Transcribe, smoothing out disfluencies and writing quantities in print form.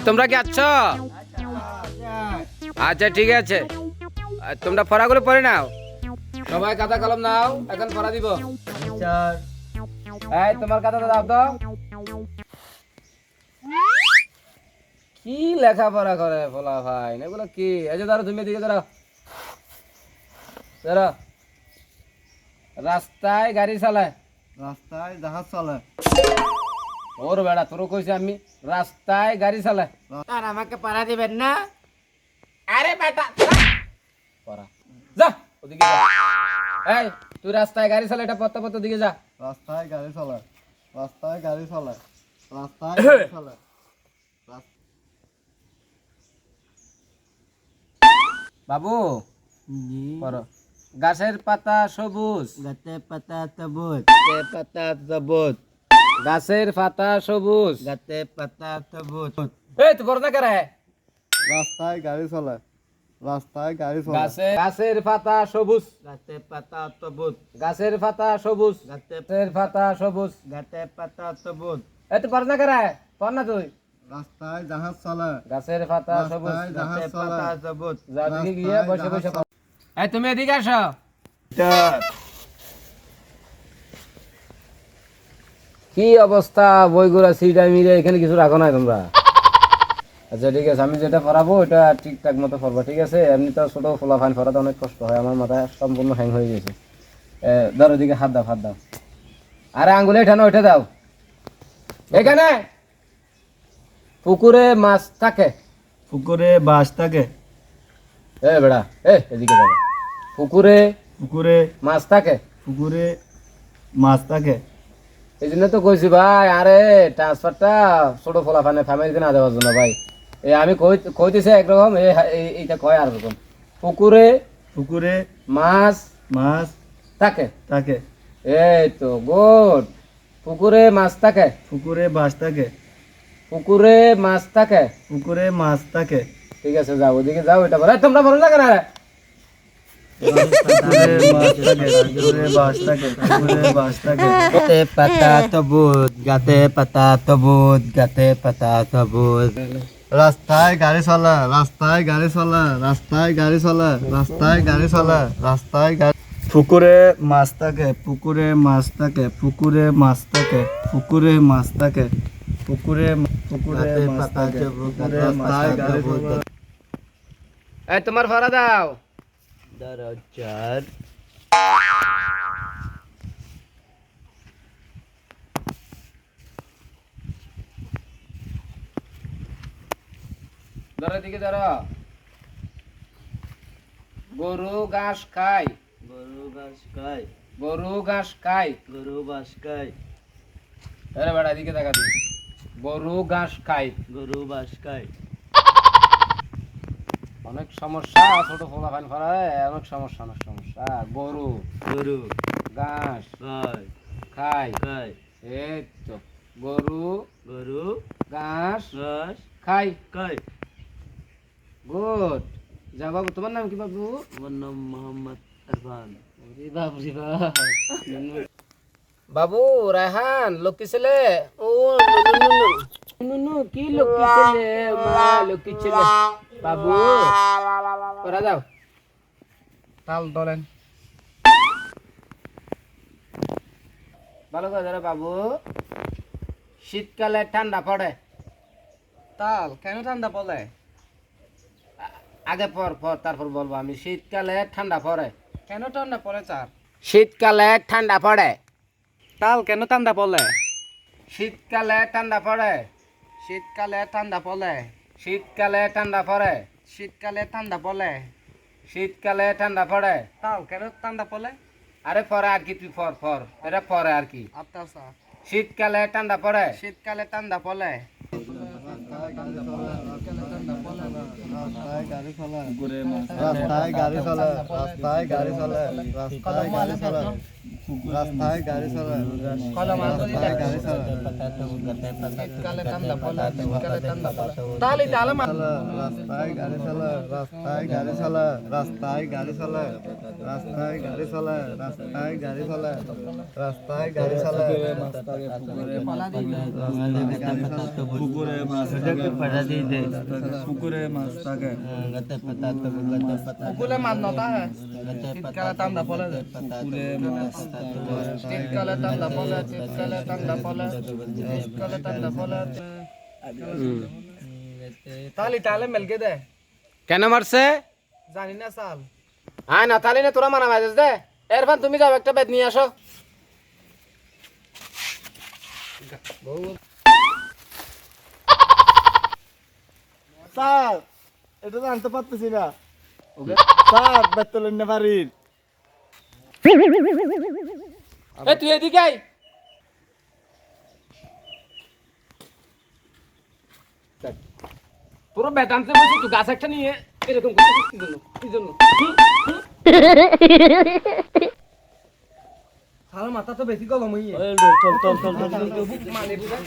তোমরা কি আছো? আচ্ছা ঠিক আছে, তোমরা পড়াগুলো পড়ে নাও। সবাই খাতা কলম নাও, এখন পড়া দিব। এই তোমার খাতাটা দাও তো। কি লেখাপড়া করে বলা ভাই, এগুলো কি? এই যে ধরো, তুমি এদিকে ধরো। ধরো, রাস্তায় গাড়ি চালায়। রাস্তায় জাহাজ চলে। ওর বেড়া, তোর কইছি আমি রাস্তায় গাড়ি চালায়। আর আমাকে পাড়া দিবেন না? আরে বেটা, পড়া যা ওদিকে যা। এই তুই রাস্তায় গাড়ি চালা, এটা পড়তে পড়তে দিকে যা। রাস্তায় গাড়ি চলে। রাস্তায় গাড়ি চলে। রাস্তায় গাড়ি চলে। বাবু পড়ো। গাছের পাতা সবুজ। গাতে পাতা সবুজ। গাতে পাতা সবুজ। গাছের পাতা সবুজ। গাতে পাতা সবুজ। এই তুই পড় না করে। রাস্তায় গাড়ি চলে। রাস্তায় গাড়ি চলে। গাছের পাতা সবুজ। গাতে পাতা সবুজ। গাছের পাতা সবুজ। গাছের পাতা সবুজ। গাতে পাতা সবুজ। এই তুই পড় না করে, পড় না তুই। রাস্তায় জাহাজ চলে। গাছের পাতা সবুজ। রাস্তায় জাহাজ গাতে চলে। পাতা সবুজ। যা দিকে গিয়ে বসে বসে পড়। এই তুমি এদিকে আসো। কি অবস্থা, বইগুলা সিটা মিলে এখানে কিছু রাখো না তোমরা? আচ্ছা ঠিক আছে, আমি যেটা পড়াবো ওটা ঠিকঠাক মতো পড়বা, ঠিক আছে? এমনি তো ছোট ফোলা ফাইন পড়াতে অনেক কষ্ট হয়, আমার মাথা সম্পূর্ণ হ্যাং হয়ে গেছে। ধরো দিকে হাত দাও, হাত দাও। আরে আঙ্গুলে ঠানো, ওইটা দাও। এখানে পুকুরে মাছ থাকে। পুকুরে বাস থাকে। এ বেড়া, এদিকে যাবে। পুকুরে পুকুরে মাছ থাকে। পুকুরে মাছ থাকে। এই জন্য তো কইছি ভাই, আরে ট্রান্সফারটা ছোট ফোলা ফানে ফ্যামিলিতে না দেওয়ার জন্য ভাই। আমি কইতেছি একরকম, এইটা কয় আর রকম। পুকুরে পুকুরে মাছ মাছ থাকে। থাকে। এই তো গুড। পুকুরে মাছ থাকে। পুকুরে বাস থাকে। পুকুরে মাছ থাকে। পুকুরে মাছ থাকে। ঠিক আছে, যাও ওদিকে যাও, এটা বলো। তোমরা বলো না কেন? পুকুরে মাছ থাকে। পুকুরে বাস থাকে। পুকুরে বাস থাকে। গাতে পাতা সবুজ। গাতে পাতা সবুজ। গাতে পাতা সবুজ। রাস্তায় গাড়ি চলে। রাস্তায় গাড়ি চলে। রাস্তায় গাড়ি চলে। রাস্তায় গাড়ি চলে। রাস্তায় গাড়ি। পুকুরে মাছ থাকে। পুকুরে মাছ থাকে। পুকুরে মাছ থাকে। পুকুরে মাছ থাকে। পুকুরে পুকুরে মাছ থাকে। পুকুরে রাস্তায় গাড়ি চলে। এই তোমার ভাড়া দাও। দরজার ধরো দিকে ধরো। গরু ঘাস খায়। গরু ঘাস খায়। গরু ঘাস খায়। গরু ঘাস খায়। আরে বেড়া, এদিকে দেখা দিই। গরু ঘাস খায়। গরু ঘাস খায়। অনেক সমস্যা, ছোট ফোলা ফাইন ফলায় অনেক সমস্যা, অনেক সমস্যা। গরু গরু ঘাস খায়। খায়। খায়। এই তো গরু গরু ঘাস ঘাস খায়। খায়। গুড। যা বাবু, তোমার নাম কি বাবু? আমার নাম মোহাম্মদ ইরফান। বাবু রায়হান, লক্ষ্মী ছেলে। ও নুনু, কি লক্ষ্মী ছেলে, মা লক্ষ্মী ছেলে। বাবু করা যাও, তাল ধরেন ভালো করে ধরো বাবু। শীতকালে ঠান্ডা পড়ে। তাল কেন ঠান্ডা পড়ে? আগে পর পর তারপর বলবো আমি। শীতকালে ঠান্ডা পড়ে। কেন ঠান্ডা পড়ে স্যার? শীতকালে ঠান্ডা পড়ে। তাল কেন ঠান্ডা পড়ে? শীতকালে ঠান্ডা পড়ে। শীতকালে ঠান্ডা পড়ে। শীতকালে ঠান্ডা পড়ে। শীতকালে ঠান্ডা পড়ে। শীতকালে ঠান্ডা পড়ে। তাল কেন ঠান্ডা পড়ে? আরে পরে আর কি, তুই পর এটা পরে আর কি। আচ্ছা স্যার। শীতকালে ঠান্ডা পড়ে। শীতকালে ঠান্ডা পড়ে। রাস্তায় গাড়ি চলে। রাস্তায় গাড়ি চলে। রাস্তায় গাড়ি চলে। রাস্তায় গাড়ি চলে। রাস্তায় গাড়ি চালা রাস্তায় গাড়ি চালা রাস্তায় গাড়ি চালা রাস্তায় গাড়ি চালা রাস্তায় গাড়ি চালা রাস্তায় গাড়ি চালা রাস্তায় গাড়ি চালা রাস্তায় গাড়ি চালা পুকুরে মাছ থাকে পুকুরে মাছ থাকে পুকুরে মাছ নতা হ্যাঁ শীতকালে ঠান্ডা পড়ে পুকুরে মাছ শীতকালে ঠান্ডা পড়ে শীতকালে ঠান্ডা পড়ে শীতকালে ঠান্ডা পড়ে তালি তালে মেলকে দে কেন মারছে জানি না সাল আয় না তাহলে না তোরা মারা মাঝে দে এরফান তুমি যাও একটা বেদ নিয়ে আসো স্যার এটা তো আনতে পারতেছি না স্যার বেতলেন না বাড়ির এ তুই এদিকে আয় পুরো বেদান্তে বসে তুই গাছ একটা নিয়ে এরকম করছিস কি জন্য কি জন্য সাল মাথা তো বেশি গরম হইয়ে চল চল চল চল মানে বুঝা